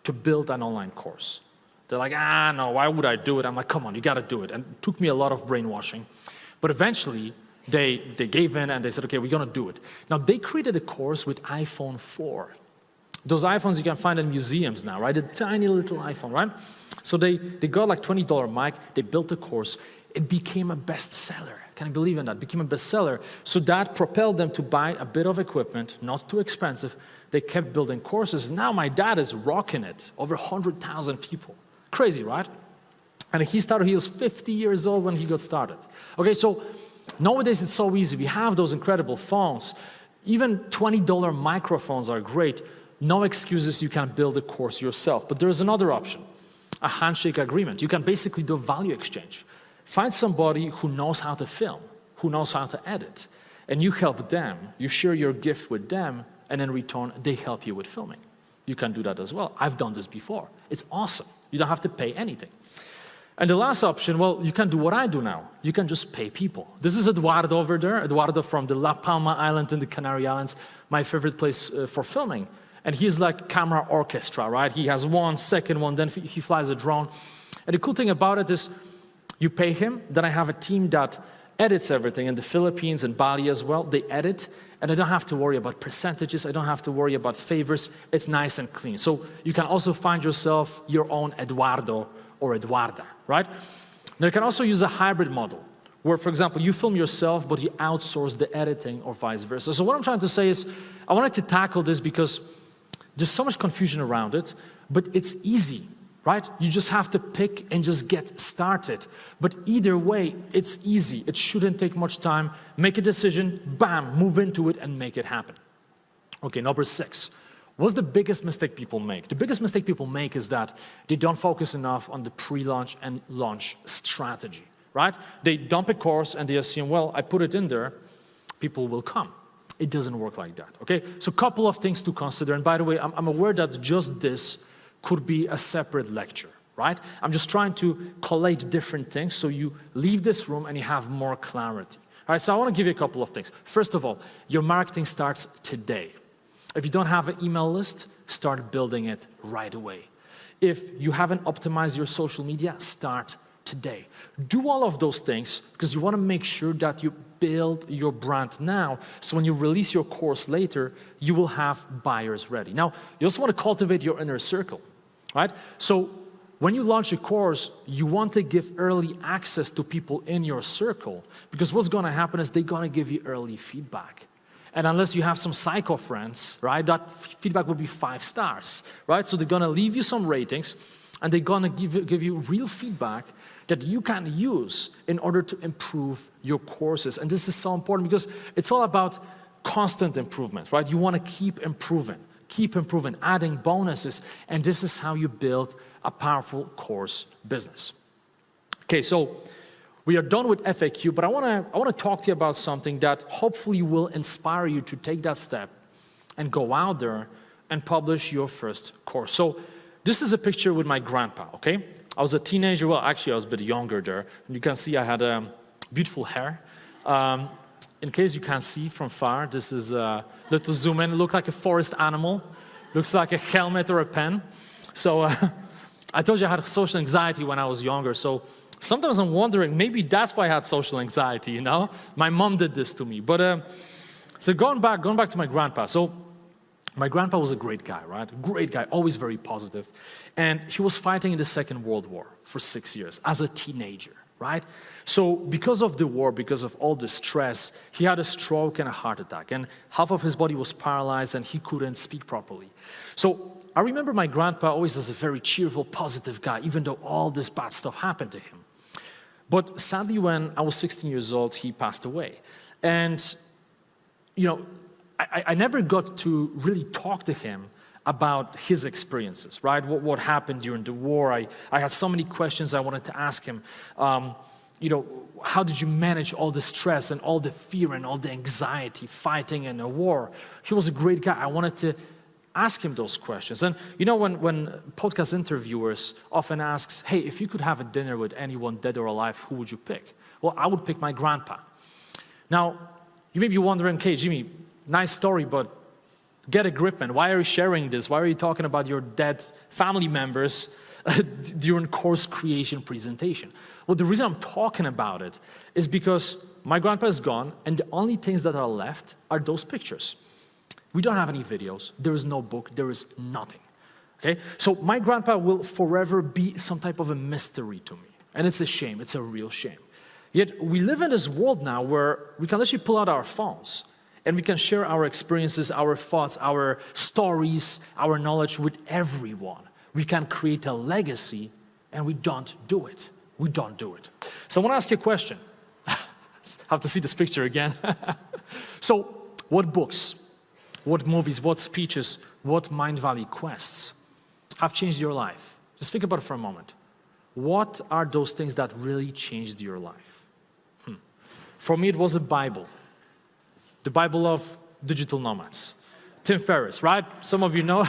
to build an online course. They're like, no, why would I do it? I'm like, come on, you got to do it. And it took me a lot of brainwashing. But eventually, they gave in and they said, okay, we're going to do it. Now, they created a course with iPhone 4. Those iPhones you can find in museums now, right? A tiny little iPhone, right? So they got like $20 mic. They built a course. It became a bestseller. Can you believe in that? It became a bestseller. So that propelled them to buy a bit of equipment, not too expensive. They kept building courses. Now my dad is rocking it. Over 100,000 people. Crazy, right? And he was 50 years old when he got started. Okay, so nowadays it's so easy. We have those incredible phones. Even $20 microphones are great. No excuses, you can build a course yourself. But there's another option, a handshake agreement. You can basically do a value exchange. Find somebody who knows how to film, who knows how to edit, and you help them. You share your gift with them, and in return, they help you with filming. You can do that as well. I've done this before. It's awesome. You don't have to pay anything. And the last option, well, you can do what I do now. You can just pay people. This is Eduardo over there, Eduardo from the La Palma Island in the Canary Islands, my favorite place for filming. And he's like camera orchestra, right? He has one, second one, then he flies a drone. And the cool thing about it is you pay him, then I have a team that edits everything in the Philippines and Bali as well. They edit, and I don't have to worry about percentages. I don't have to worry about favors. It's nice and clean. So you can also find yourself your own Eduardo or Eduarda, right? Now you can also use a hybrid model where, for example, you film yourself, but you outsource the editing or vice versa. So what I'm trying to say is I wanted to tackle this because there's so much confusion around it, but it's easy, right? You just have to pick and just get started. But either way, it's easy. It shouldn't take much time. Make a decision, bam, move into it and make it happen. Okay, number 6. What's the biggest mistake people make? The biggest mistake people make is that they don't focus enough on the pre-launch and launch strategy, right? They dump a course and they assume, well, I put it in there, people will come. It doesn't work like that, okay? So a couple of things to consider. And by the way, I'm aware that just this could be a separate lecture, right? I'm just trying to collate different things so you leave this room and you have more clarity. All right, so I want to give you a couple of things. First of all, your marketing starts today. If you don't have an email list, start building it right away. If you haven't optimized your social media, start today. Do all of those things because you want to make sure that you build your brand now, so when you release your course later, you will have buyers ready. Now, you also want to cultivate your inner circle, right? So when you launch a course, you want to give early access to people in your circle because what's going to happen is they're going to give you early feedback. And unless you have some psycho friends, right, that feedback will be 5 stars, right? So they're going to leave you some ratings and they're going to give you real feedback that you can use in order to improve your courses. And this is so important because it's all about constant improvement, right? You want to keep improving, adding bonuses, and this is how you build a powerful course business. Okay, so we are done with FAQ, but I want to talk to you about something that hopefully will inspire you to take that step and go out there and publish your first course. So this is a picture with my grandpa, okay? I was a teenager, well, actually I was a bit younger there. You can see I had beautiful hair. In case you can't see from far, this is a little zoom in. It looked like a forest animal. Looks like a helmet or a pen. So I told you I had social anxiety when I was younger. So sometimes I'm wondering, maybe that's why I had social anxiety, you know? My mom did this to me. But so going back to my grandpa. So my grandpa was a great guy, right? Great guy, always very positive. And he was fighting in the Second World War for 6 years as a teenager, right? So because of the war, because of all the stress, he had a stroke and a heart attack. And half of his body was paralyzed and he couldn't speak properly. So I remember my grandpa always as a very cheerful, positive guy, even though all this bad stuff happened to him. But sadly, when I was 16 years old, he passed away. And, you know, I never got to really talk to him about his experiences, right? What happened during the war. I had so many questions I wanted to ask him. You know, how did you manage all the stress and all the fear and all the anxiety fighting in a war? He was a great guy. I wanted to ask him those questions. And you know, when podcast interviewers often asks, hey, if you could have a dinner with anyone dead or alive, who would you pick? Well, I would pick my grandpa. Now, you may be wondering, okay, Jimmy, nice story, but get a grip, man. Why are you sharing this? Why are you talking about your dead family members during course creation presentation? Well, the reason I'm talking about it is because my grandpa is gone, and the only things that are left are those pictures. We don't have any videos. There is no book. There is nothing. Okay? So my grandpa will forever be some type of a mystery to me. And it's a shame. It's a real shame. Yet we live in this world now where we can literally pull out our phones and we can share our experiences, our thoughts, our stories, our knowledge with everyone. We can create a legacy, and we don't do it. We don't do it. So I want to ask you a question. I have to see this picture again. So what books, what movies, what speeches, what Mindvalley quests have changed your life? Just think about it for a moment. What are those things that really changed your life? For me, it was a Bible. The Bible of digital nomads. Tim Ferriss, right? Some of you know.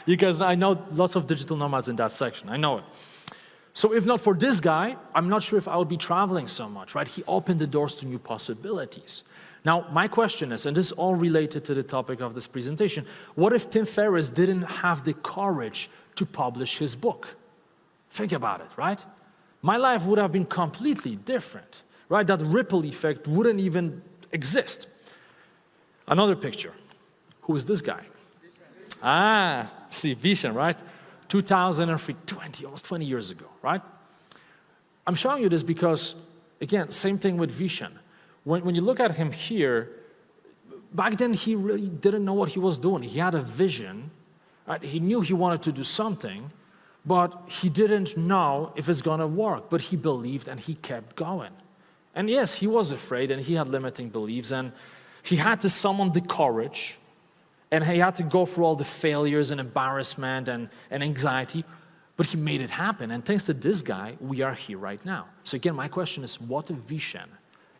You guys, I know lots of digital nomads in that section. I know it. So if not for this guy, I'm not sure if I would be traveling so much, right? He opened the doors to new possibilities. Now, my question is, and this is all related to the topic of this presentation, what if Tim Ferriss didn't have the courage to publish his book? Think about it, right? My life would have been completely different, right? That ripple effect wouldn't even exist. Another picture. Who is this guy? Ah, see, Vision, right? 2003, almost 20 years ago, right? I'm showing you this because, again, same thing with Vision. When you look at him here, back then he really didn't know what he was doing. He had a vision, right? He knew he wanted to do something, but he didn't know if it's gonna work, but he believed and he kept going. And yes, he was afraid and he had limiting beliefs and he had to summon the courage and he had to go through all the failures and embarrassment and anxiety, but he made it happen. And thanks to this guy, we are here right now. So again, my question is, what if Vishen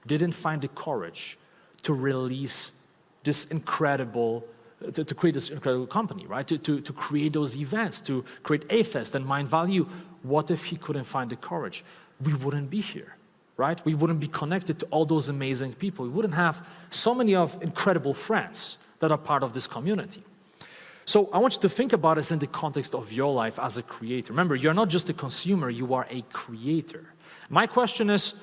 didn't find the courage to release this incredible, to create this incredible company, right? To create those events, to create A-Fest and Mindvalley. What if he couldn't find the courage? We wouldn't be here, right? We wouldn't be connected to all those amazing people. We wouldn't have so many of incredible friends that are part of this community. So I want you to think about this in the context of your life as a creator. Remember, you're not just a consumer, you are a creator. My question is,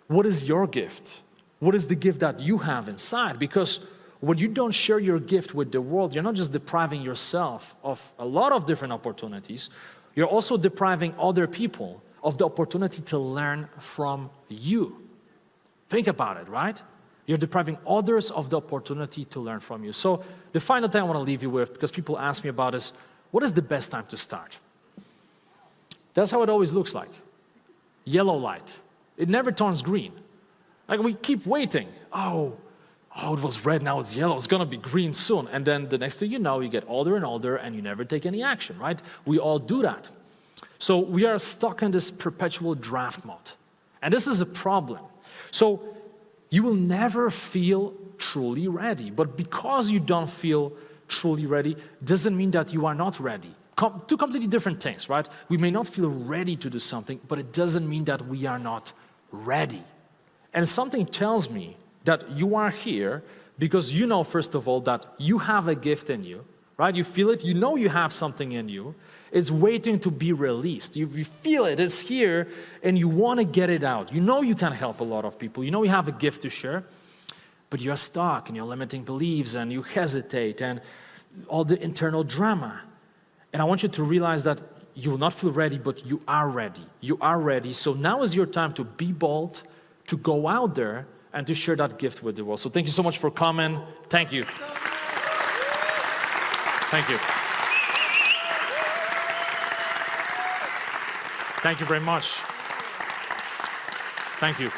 what is your gift? What is the gift that you have inside? Because when you don't share your gift with the world, you're not just depriving yourself of a lot of different opportunities, you're also depriving other people of the opportunity to learn from you. Think about it, right? You're depriving others of the opportunity to learn from you. So the final thing I want to leave you with, because people ask me about this, what is the best time to start? That's how it always looks like. Yellow light. It never turns green. Like we keep waiting. Oh, it was red, now it's yellow, it's gonna be green soon. And then the next thing you know, you get older and older and you never take any action, right? We all do that. So we are stuck in this perpetual draft mode. And this is a problem. So you will never feel truly ready. But because you don't feel truly ready, doesn't mean that you are not ready. Two completely different things, right? We may not feel ready to do something, but it doesn't mean that we are not ready. And something tells me that you are here because you know, first of all, that you have a gift in you, right? You feel it, you know you have something in you. It's waiting to be released. You feel it, it's here, and you want to get it out. You know you can help a lot of people. You know you have a gift to share, but you're stuck in your limiting beliefs and you hesitate and all the internal drama. And I want you to realize that you will not feel ready, but you are ready. You are ready. So now is your time to be bold, to go out there and to share that gift with the world. So thank you so much for coming. Thank you. Thank you. Thank you very much. Thank you.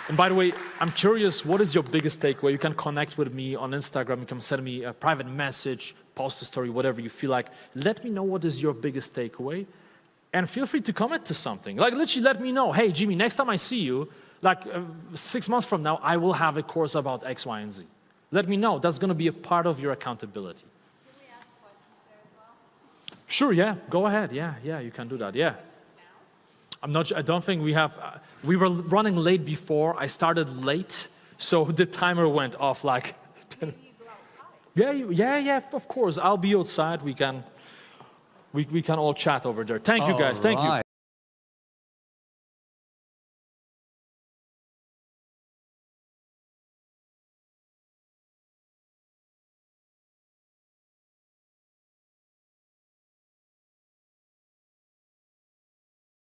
And by the way, I'm curious, what is your biggest takeaway? You can connect with me on Instagram. You can send me a private message, post a story, whatever you feel like. Let me know what is your biggest takeaway. And feel free to commit to something. Like literally let me know, hey, Jimmy, next time I see you, like 6 months from now, I will have a course about X, Y, and Z. Let me know. That's going to be a part of your accountability. Can we ask questions there as well? Sure, yeah. Go ahead. Yeah, you can do that. Yeah. I don't think we have, we were running late before. I started late, so the timer went off like. Maybe you go outside. Yeah, of course. I'll be outside. We can all chat over there. Thank you guys. Thank you.